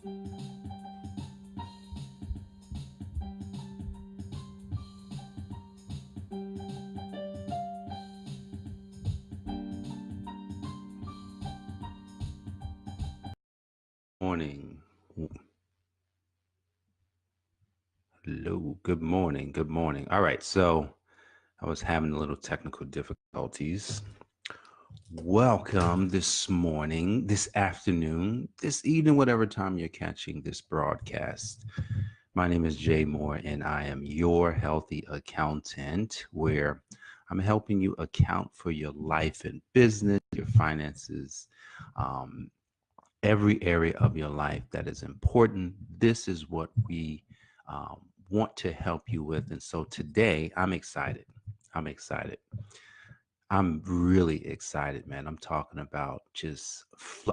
Morning. Hello. Good morning. Good morning. All right. So I was having a little technical difficulties. Welcome this morning, this afternoon, this evening, whatever time you're catching this broadcast. My name is Jay Moore, and I am your healthy accountant, where I'm helping you account for your life and business, your finances, um, every area of your life that is important. This is what we want to help you with. And so today I'm excited. I'm excited. I'm really excited, man. I'm talking about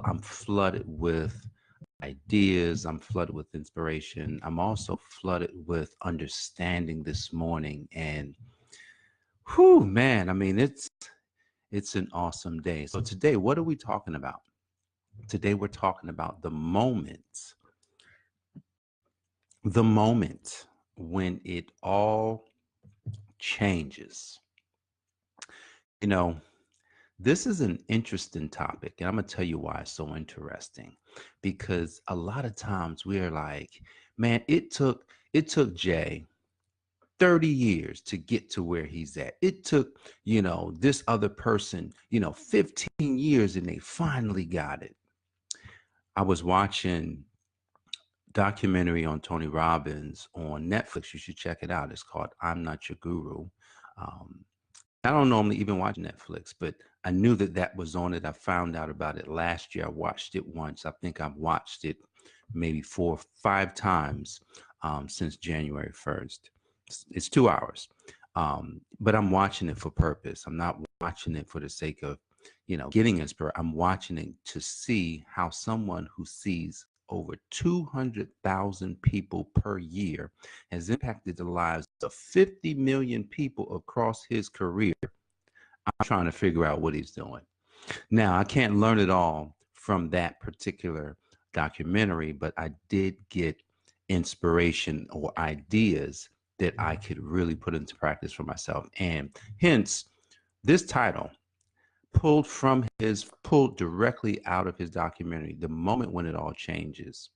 I'm flooded with ideas. I'm flooded with inspiration. I'm also flooded with understanding this morning. And whew, man, I mean, it's an awesome day. So today, what are we talking about? Today we're talking about the moment when it all changes. You know, this is an interesting topic, and I'm going to tell you why it's so interesting. Because a lot of times we're like, man, it took Jay 30 years to get to where he's at. It took, this other person, 15 years and they finally got it. I was watching documentary on Tony Robbins on Netflix. You should check it out. It's called I'm Not Your Guru. Um, I don't normally even watch Netflix, but I knew that that was on it. I found out about it last year. I watched it once. I think I've watched it maybe 4 or 5 times since January 1st. It's 2 hours, but I'm watching it for purpose. I'm not watching it for the sake of, getting inspired. I'm watching it to see how someone who sees over 200,000 people per year has impacted the lives of 50 million people across his career. I'm trying to figure out what he's doing. Now, I can't learn it all from that particular documentary, but I did get inspiration or ideas that I could really put into practice for myself. And hence, this title pulled directly out of his documentary, The Moment When It All Changes,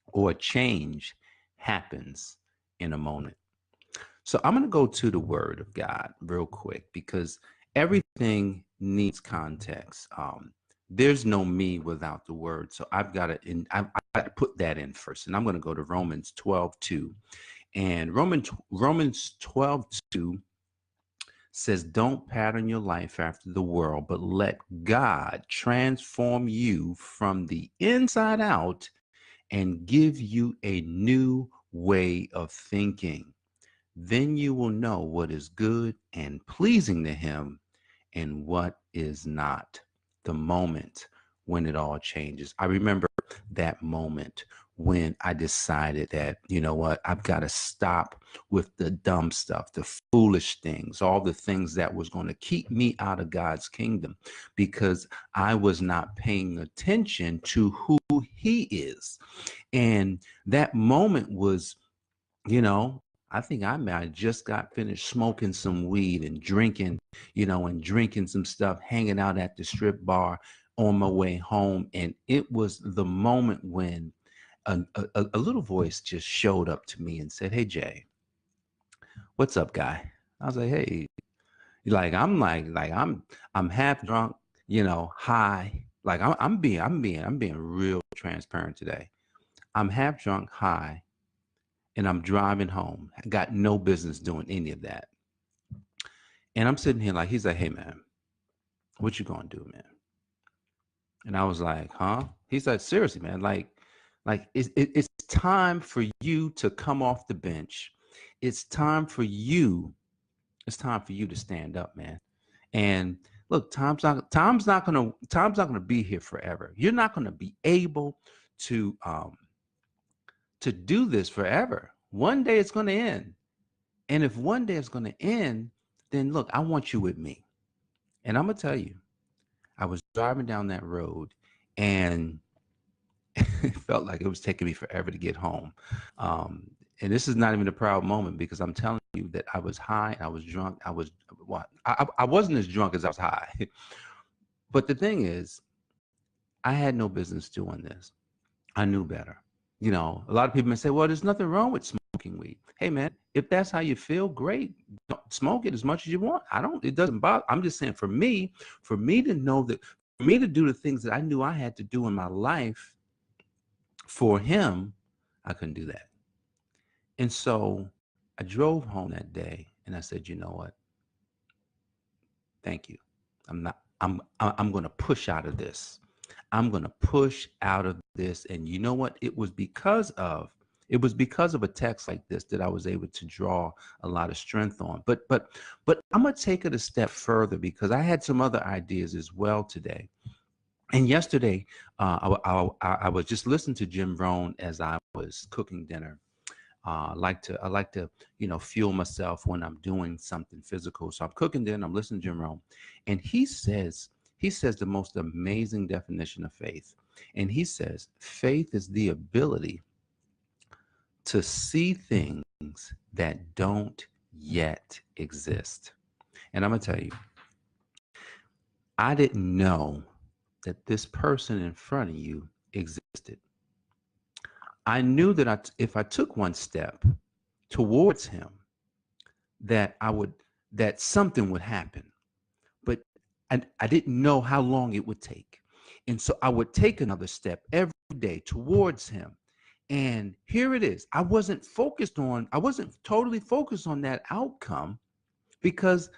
or change happens in a moment. So I'm going to go to the word of God real quick because everything needs context. There's no me without the word. So I've got to put that in first. And I'm going to go to Romans 12:2. And Romans 12:2 says, don't pattern your life after the world, but let God transform you from the inside out and give you a new way of thinking. Then you will know what is good and pleasing to him and what is not. The moment when it all changes. I remember that moment when I decided that, you know what, I've got to stop with the dumb stuff, the foolish things, all the things that was going to keep me out of God's kingdom because I was not paying attention to who he is. And that moment was, I think I just got finished smoking some weed and drinking, and drinking some stuff, hanging out at the strip bar on my way home. And it was the moment when a little voice just showed up to me and said, "Hey, Jay, what's up, guy?" I was like, "Hey," I'm half drunk, high. Like I'm being real transparent today. I'm half drunk, high, and I'm driving home. I got no business doing any of that. And I'm sitting here like, he's like, "Hey, man, what you gonna do, man?" And I was like, "Huh?" He's like, "Seriously, man, like it's time for you to come off the bench. It's time for you. It's time for you to stand up, man. And look, time's not gonna be here forever. You're not gonna be able to um to do this forever. One day it's gonna end. And if one day it's going to end, then look, I want you with me." And I'm going to tell you, I was driving down that road and It felt like it was taking me forever to get home. And this is not even a proud moment because I'm telling you that I was high, I was drunk, I was what I wasn't as drunk as I was high. But the thing is, I had no business doing this. I knew better. You know, a lot of people may say, well, there's nothing wrong with smoking weed. Hey, man, if that's how you feel, great. Don't smoke it as much as you want. It doesn't bother. I'm just saying for me to know that, for me to do the things that I knew I had to do in my life for him, I couldn't do that. And so I drove home that day and I said, you know what? Thank you. I'm going to push out of this. I'm going to push out of this. And you know what? It was because of a text like this that I was able to draw a lot of strength on. But I'm going to take it a step further because I had some other ideas as well today. And yesterday, I was just listening to Jim Rohn as I was cooking dinner. I like to fuel myself when I'm doing something physical. So I'm cooking dinner, I'm listening to Jim Rohn, and he says the most amazing definition of faith. And he says faith is the ability to see things that don't yet exist. And I'm gonna tell you, I didn't know that this person in front of you existed. I knew that if I took one step towards him, that I would that something would happen, but I didn't know how long it would take. And so I would take another step every day towards him. And here it is. I wasn't totally focused on that outcome because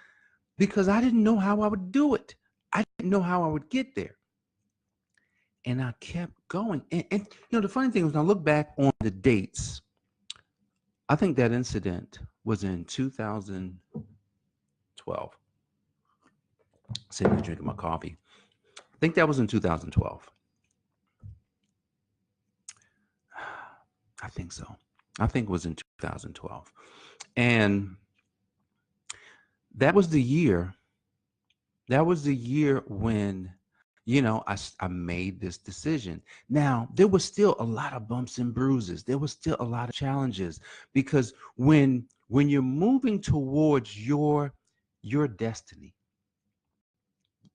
I didn't know how I would do it. I didn't know how I would get there. And I kept going. And the funny thing is, when I look back on the dates, I think that incident was in 2012. Sitting here drinking my coffee. I think that was in 2012. I think so. I think it was in 2012. And that was the year. That was the year when, I made this decision. Now, there was still a lot of bumps and bruises. There was still a lot of challenges because when you're moving towards your destiny,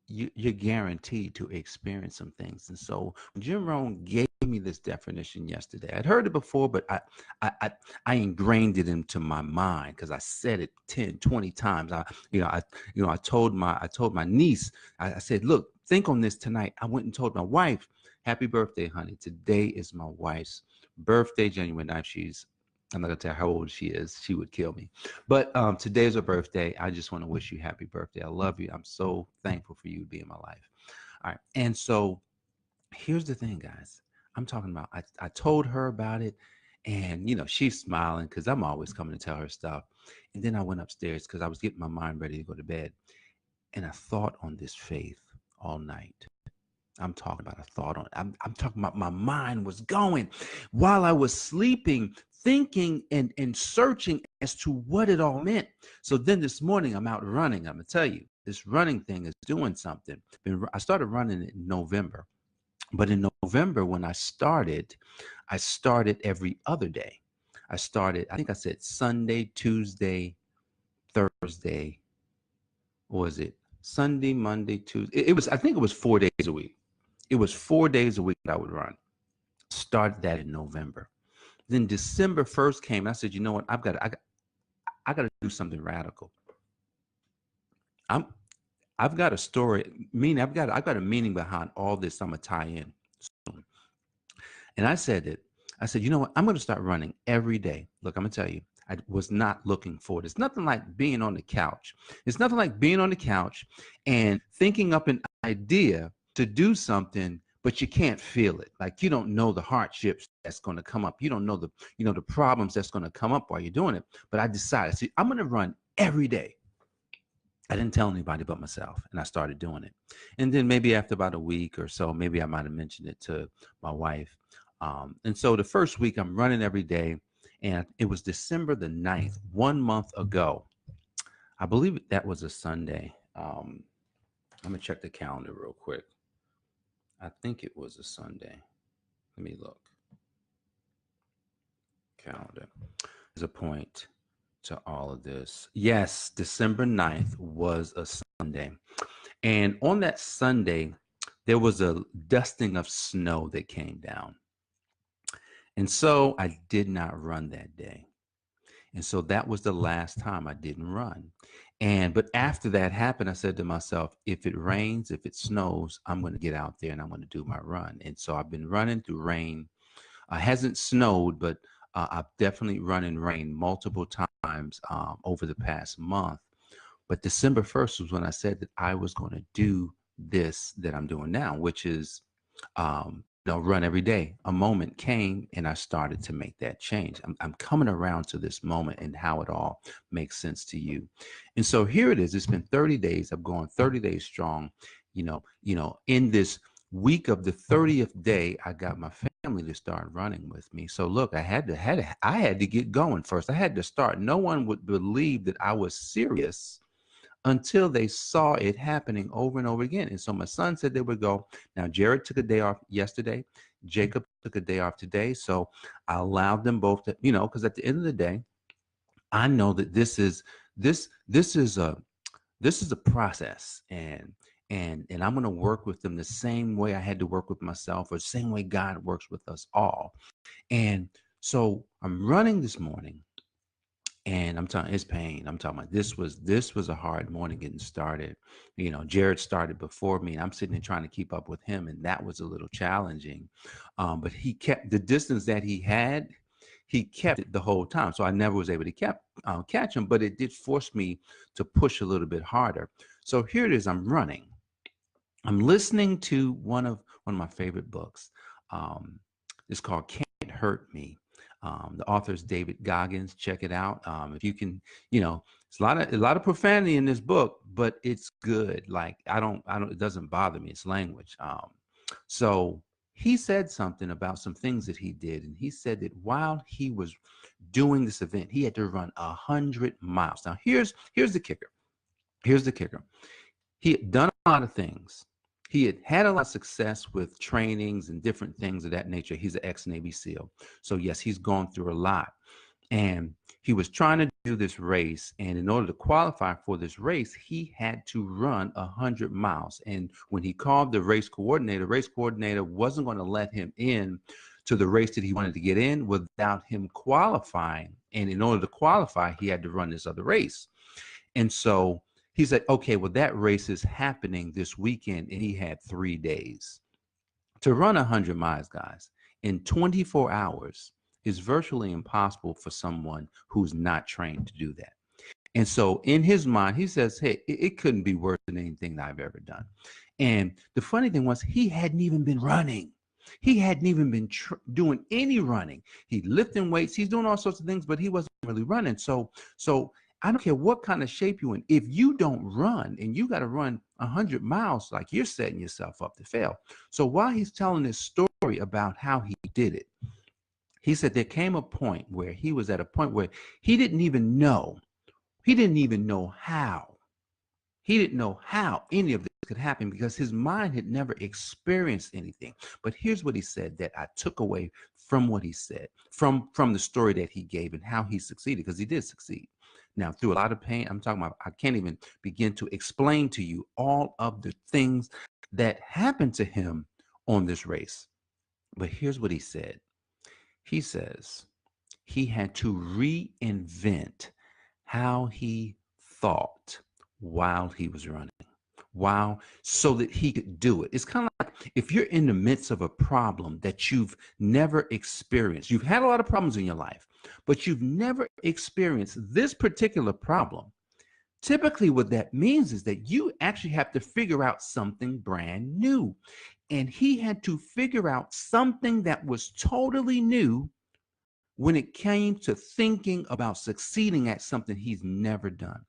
you're guaranteed to experience some things. And so Jim Rohn gave me this definition yesterday. I'd heard it before, but I I, I ingrained it into my mind because I said it 10, 20 times. I told my niece, I said, look, think on this tonight. I went and told my wife, happy birthday, honey. Today is my wife's birthday, January 9th. I'm not gonna tell her how old she is. She would kill me. But today's her birthday. I just want to wish you happy birthday. I love you. I'm so thankful for you to be in my life. All right. And so here's the thing, guys. I'm talking about, I told her about it, and she's smiling because I'm always coming to tell her stuff. And then I went upstairs because I was getting my mind ready to go to bed. And I thought on this faith all night. I'm talking about a thought on. I'm talking about my mind was going while I was sleeping, thinking and searching as to what it all meant. So then this morning I'm out running. I'm gonna tell you, this running thing is doing something. I started running in November, but in November when I started every other day. I started. I think I said Sunday, Tuesday, Thursday. Or was it Sunday, Monday, Tuesday? It was. I think it was 4 days a week. It was 4 days a week that I would run. Started that in November. Then December 1st came. And I said, you know what? I got to do something radical. I'm I've got a story. Meaning I've got a meaning behind all this. I'm gonna tie in soon. And I said, you know what? I'm gonna start running every day. Look, I'm gonna tell you. I was not looking for it. It's nothing like being on the couch. It's nothing like being on the couch and thinking up an idea to do something, but you can't feel it. Like you don't know the hardships that's going to come up. You don't know the problems that's going to come up while you're doing it. But I decided, see, I'm going to run every day. I didn't tell anybody but myself, and I started doing it. And then maybe after about a week or so, maybe I might have mentioned it to my wife. And so the first week, I'm running every day, and it was December the 9th, 1 month ago. I believe that was a Sunday. I'm gonna check the calendar real quick. I think it was a Sunday. Let me look. Calendar. There's a point to all of this. Yes, December 9th was a Sunday. And on that Sunday, there was a dusting of snow that came down. And so I did not run that day. And so that was the last time I didn't run. But after that happened, I said to myself, if it rains, if it snows, I'm going to get out there and I'm going to do my run. And so I've been running through rain. Hasn't snowed, but I've definitely run in rain multiple times over the past month. But December 1st was when I said that I was going to do this that I'm doing now, which is run every day. A moment came and I started to make that change. I'm coming around to this moment and how it all makes sense to you. And so here it is. It's been 30 days. I've gone 30 days strong. In this week of the 30th day, I got my family to start running with me. So look, I had to get going first. I had to start. No one would believe that I was serious until they saw it happening over and over again. And so my son said they would go. Now, Jared took a day off yesterday. Jacob took a day off today. So I allowed them both to, because at the end of the day, I know that this is a process, and I'm going to work with them the same way I had to work with myself, or the same way God works with us all. And so I'm running this morning. And I'm talking, it's pain. I'm talking about this was a hard morning getting started. Jared started before me, and I'm sitting there trying to keep up with him, and that was a little challenging. But he kept the distance that he had. He kept it the whole time, so I never was able to catch him. But it did force me to push a little bit harder. So here it is. I'm running. I'm listening to one of my favorite books. It's called Can't Hurt Me. The author is David Goggins. Check it out. If you can, it's a lot of profanity in this book, but it's good. Like it doesn't bother me. It's language. So he said something about some things that he did, and he said that while he was doing this event, he had to run 100 miles. Now here's the kicker. Here's the kicker. He had done a lot of things. He had a lot of success with trainings and different things of that nature. He's an ex-Navy SEAL. So yes, he's gone through a lot. And he was trying to do this race. And in order to qualify for this race, he had to run 100 miles. And when he called the race coordinator wasn't going to let him in to the race that he wanted to get in without him qualifying. And in order to qualify, he had to run this other race. And so he said, okay, well, that race is happening this weekend, and he had 3 days. To run 100 miles, guys, in 24 hours is virtually impossible for someone who's not trained to do that. And so in his mind, he says, hey, it couldn't be worse than anything that I've ever done. And the funny thing was, he hadn't even been running. He hadn't even been doing any running. He's lifting weights. He's doing all sorts of things, but he wasn't really running. So I don't care what kind of shape you're in. If you don't run and you got to run 100 miles, like, you're setting yourself up to fail. So while he's telling this story about how he did it, he said there came a point where he was at a point where he didn't even know how. He didn't know how any of this could happen because his mind had never experienced anything. But here's what he said that I took away from what he said, from the story that he gave and how he succeeded, because he did succeed. Now, through a lot of pain, I'm talking about, I can't even begin to explain to you all of the things that happened to him on this race. But here's what he said. He says he had to reinvent how he thought while he was running. Wow, so that he could do it. It's kind of like if you're in the midst of a problem that you've never experienced. You've had a lot of problems in your life, but you've never experienced this particular problem. Typically, what that means is that you actually have to figure out something brand new. And he had to figure out something that was totally new when it came to thinking about succeeding at something he's never done.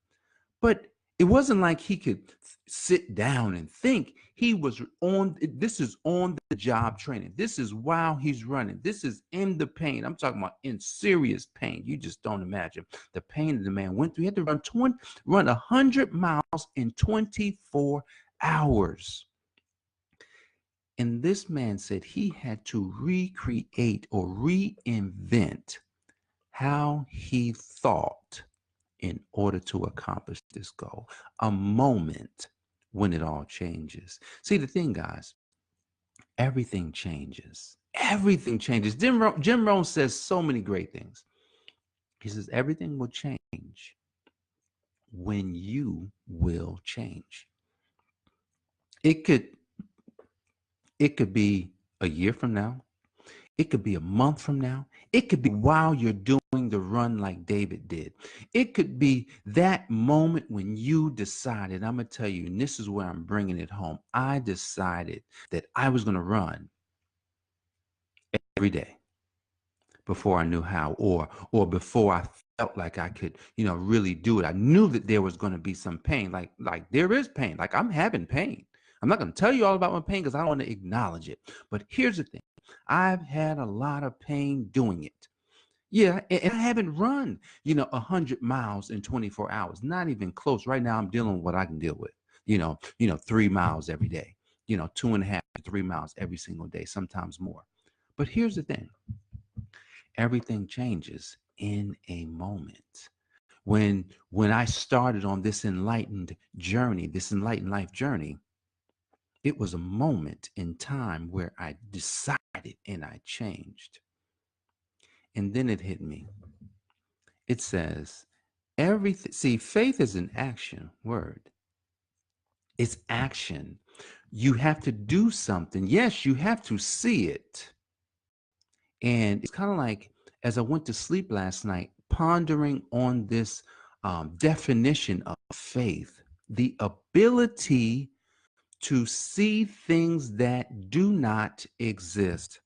But it wasn't like he could sit down and think. This is on the job training. This is while he's running. This is in the pain. I'm talking about in serious pain. You just don't imagine the pain that the man went through. He had to run 100 miles in 24 hours. And this man said he had to recreate or reinvent how he thought in order to accomplish this goal. A moment when it all changes. See, the thing, guys, everything changes. Everything changes. Jim Rohn says so many great things. He says everything will change when you will change. It could it could be a year from now. It could be a month from now. It could be while you're doing the run like David did. It could be that moment when you decided, I'm going to tell you, and this is where I'm bringing it home. I decided that I was going to run every day before I knew how, or before I felt like I could, really do it. I knew that there was going to be some pain, like there is pain. Like I'm having pain. I'm not going to tell you all about my pain because I don't want to acknowledge it. But here's the thing. I've had a lot of pain doing it. Yeah, and I haven't run, 100 miles in 24 hours. Not even close. Right now, I'm dealing with what I can deal with. 3 miles every day. 2.5 to 3 miles every single day, sometimes more. But here's the thing: everything changes in a moment. When I started on this enlightened journey, this enlightened life journey, it was a moment in time where I decided and I changed. And then it hit me. It says, everything, see, faith is an action word. It's action. You have to do something. Yes, you have to see it. And it's kind of like, as I went to sleep last night, pondering on this definition of faith, the ability to see things that do not exist.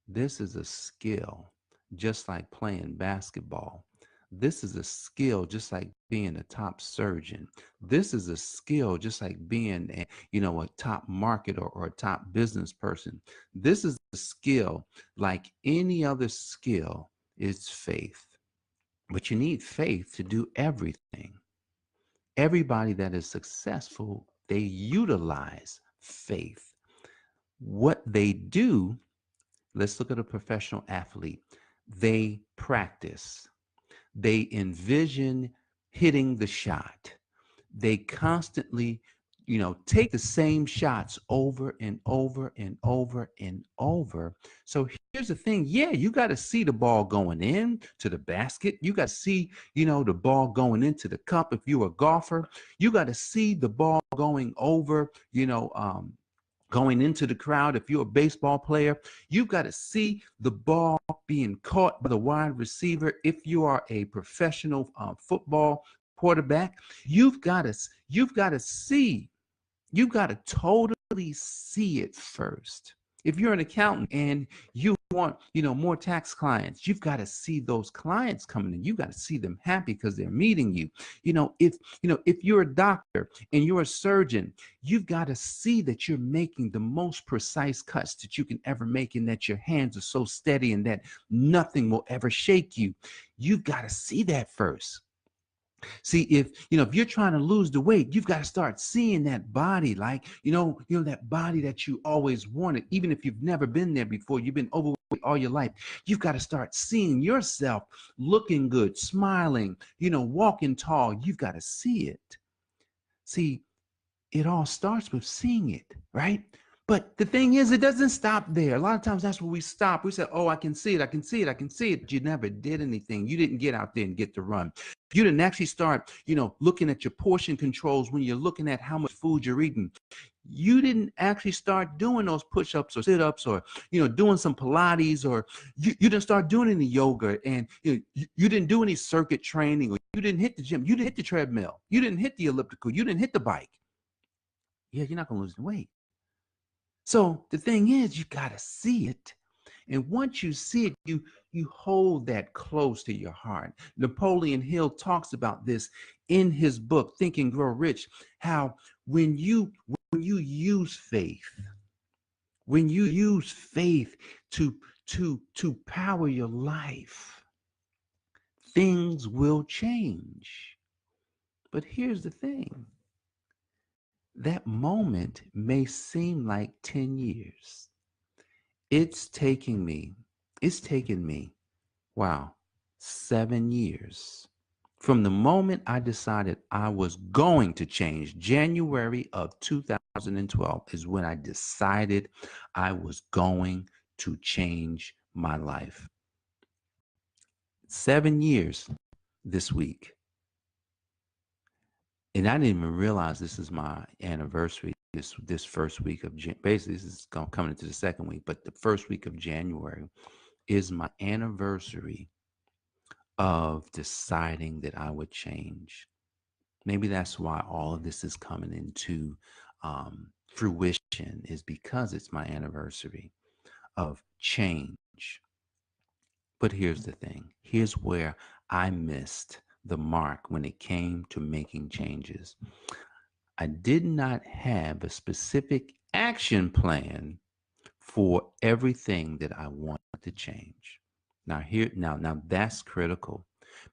This is a skill, just like playing basketball. This is a skill, just like being a top surgeon. This is a skill, just like being a top marketer or a top business person. This is a skill like any other skill. It's faith. But you need faith to do everything. Everybody that is successful, they utilize faith. What they do, let's look at a professional athlete. They practice. They envision hitting the shot. They constantly, take the same shots over and over and over and over. So here's the thing. Yeah, you got to see the ball going in to the basket. You got to see, the ball going into the cup. If you're a golfer, you got to see the ball going over, going into the crowd. If you're a baseball player, you've got to see the ball being caught by the wide receiver. If you are a professional football quarterback, you've got to totally see it first. If you're an accountant and you want, more tax clients, you've got to see those clients coming in. You've got to see them happy because they're meeting you. If you're a doctor and you're a surgeon, you've got to see that you're making the most precise cuts that you can ever make and that your hands are so steady and that nothing will ever shake you. You've got to see that first. See, if you're trying to lose the weight, you've got to start seeing that body, like, that body that you always wanted, even if you've never been there before, you've been overweight all your life. You've got to start seeing yourself looking good, smiling, walking tall. You've got to see it. See, it all starts with seeing it, right? But the thing is, it doesn't stop there. A lot of times that's where we stop. We say, oh, I can see it. I can see it. I can see it. You never did anything. You didn't get out there and get to run. You didn't actually start, looking at your portion controls when you're looking at how much food you're eating. You didn't actually start doing those push-ups or sit-ups or, doing some Pilates, or you didn't start doing any yoga, and you didn't do any circuit training, or you didn't hit the gym. You didn't hit the treadmill. You didn't hit the elliptical. You didn't hit the bike. Yeah, you're not going to lose the weight. So the thing is, you got to see it. And once you see it, you hold that close to your heart. Napoleon Hill talks about this in his book, Think and Grow Rich, how when you use faith, to power your life, things will change. But here's the thing. That moment may seem like 10 years. It's taking me, it's taken me, wow, 7 years. From the moment I decided I was going to change, January of 2012 is when I decided I was going to change my life. 7 years this week. And I didn't even realize this is my anniversary. This first week of basically this is coming into the second week, but the first week of January is my anniversary of deciding that I would change. Maybe that's why all of this is coming into fruition, is because it's my anniversary of change. But here's the thing. Here's where I missed the mark when it came to making changes. I did not have a specific action plan for everything that I wanted to change. Now that's critical,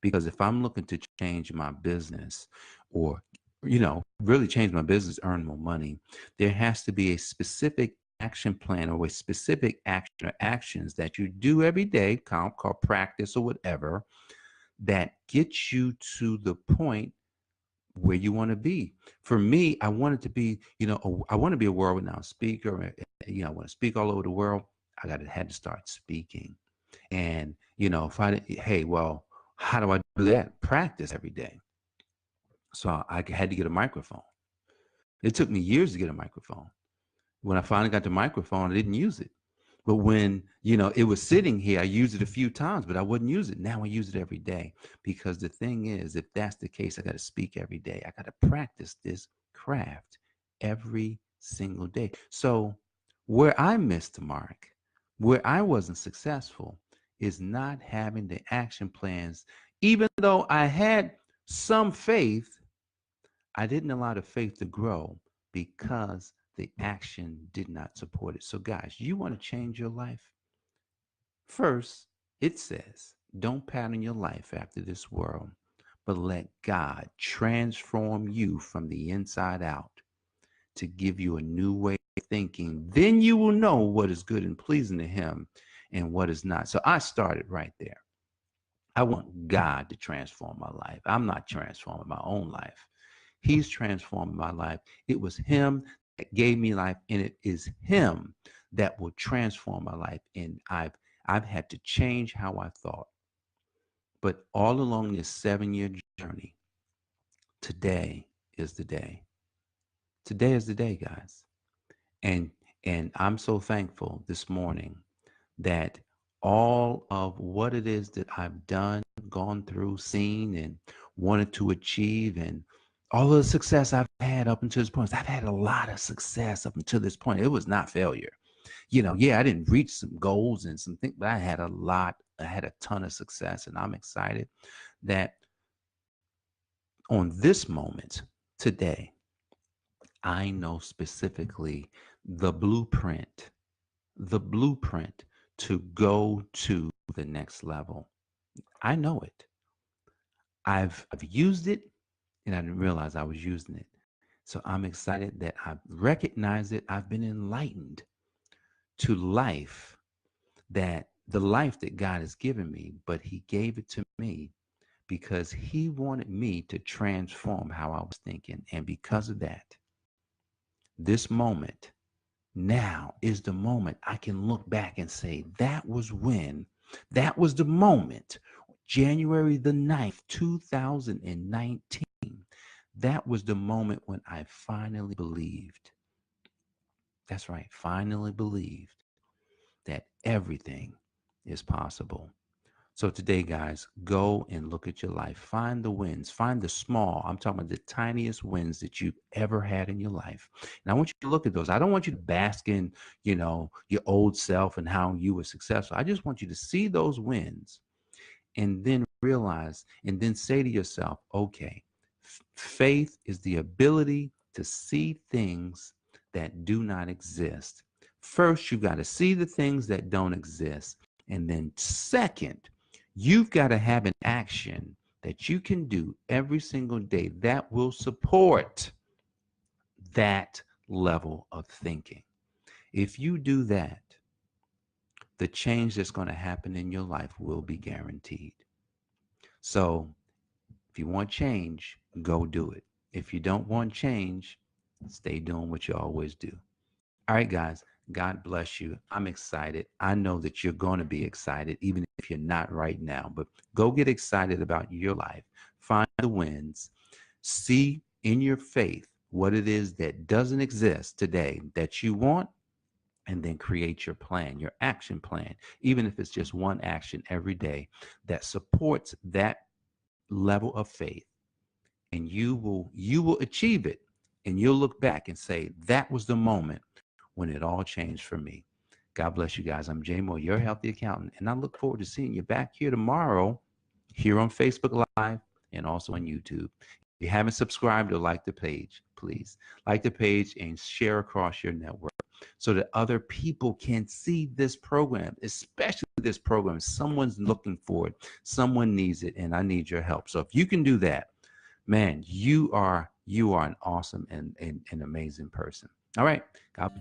because if I'm looking to change my business, or really change my business, earn more money, there has to be a specific action plan, or a specific action or actions that you do every day, called practice or whatever, that gets you to the point where you want to be. For me, I wanted to be, I want to be a world-renowned speaker. I want to speak all over the world. Had to start speaking. And, if I didn't, hey, well, how do I do that? Practice every day. So I had to get a microphone. It took me years to get a microphone. When I finally got the microphone, I didn't use it. But when, it was sitting here, I used it a few times, but I wouldn't use it. Now I use it every day, because the thing is, if that's the case, I got to speak every day. I got to practice this craft every single day. So where I missed the mark, where I wasn't successful, is not having the action plans. Even though I had some faith, I didn't allow the faith to grow because the action did not support it. So, guys, you want to change your life? First, it says, don't pattern your life after this world, but let God transform you from the inside out to give you a new way of thinking. Then you will know what is good and pleasing to Him and what is not. So I started right there. I want God to transform my life. I'm not transforming my own life. He's transforming my life. It was Him that gave me life, and it is Him that will transform my life. And I've had to change how I thought. But all along this 7-year journey, today is the day. Today is the day, guys. And and I'm so thankful this morning that all of what it is that I've done, gone through, seen, and wanted to achieve, and all of the success I've had up until this point. I've had a lot of success up until this point. It was not failure. Yeah, I didn't reach some goals and some things, but I had a ton of success. And I'm excited that on this moment today, I know specifically the blueprint to go to the next level. I know it. I've used it, and I didn't realize I was using it. So I'm excited that I've recognized it. I've been enlightened to life, that the life that God has given me, but He gave it to me because He wanted me to transform how I was thinking. And because of that, this moment now is the moment I can look back and say, that was the moment, January the 9th, 2019. That was the moment when I finally believed. That's right, finally believed that everything is possible. So today, guys, go and look at your life. Find the wins. Find the small. I'm talking about the tiniest wins that you've ever had in your life. And I want you to look at those. I don't want you to bask in, your old self and how you were successful. I just want you to see those wins, and then realize, and then say to yourself, okay, faith is the ability to see things that do not exist. First, you've got to see the things that don't exist. And then second, you've got to have an action that you can do every single day that will support that level of thinking. If you do that, the change that's going to happen in your life will be guaranteed. So if you want change, go do it. If you don't want change, stay doing what you always do. All right, guys, God bless you. I'm excited. I know that you're going to be excited, even if you're not right now, but go get excited about your life. Find the wins. See in your faith what it is that doesn't exist today that you want, and then create your plan, your action plan, even if it's just one action every day that supports that level of faith, and you will achieve it, and you'll look back and say that was the moment when it all changed for me. God bless you guys. I'm Jay Moore, your healthy accountant, and I look forward to seeing you back here tomorrow, here on Facebook Live and also on YouTube. If you haven't subscribed or liked the page, please like the page and share across your network so that other people can see this program, especially this program. Someone's looking for it, someone needs it, and I need your help. So if you can do that, man, you are an awesome and amazing person. All right. God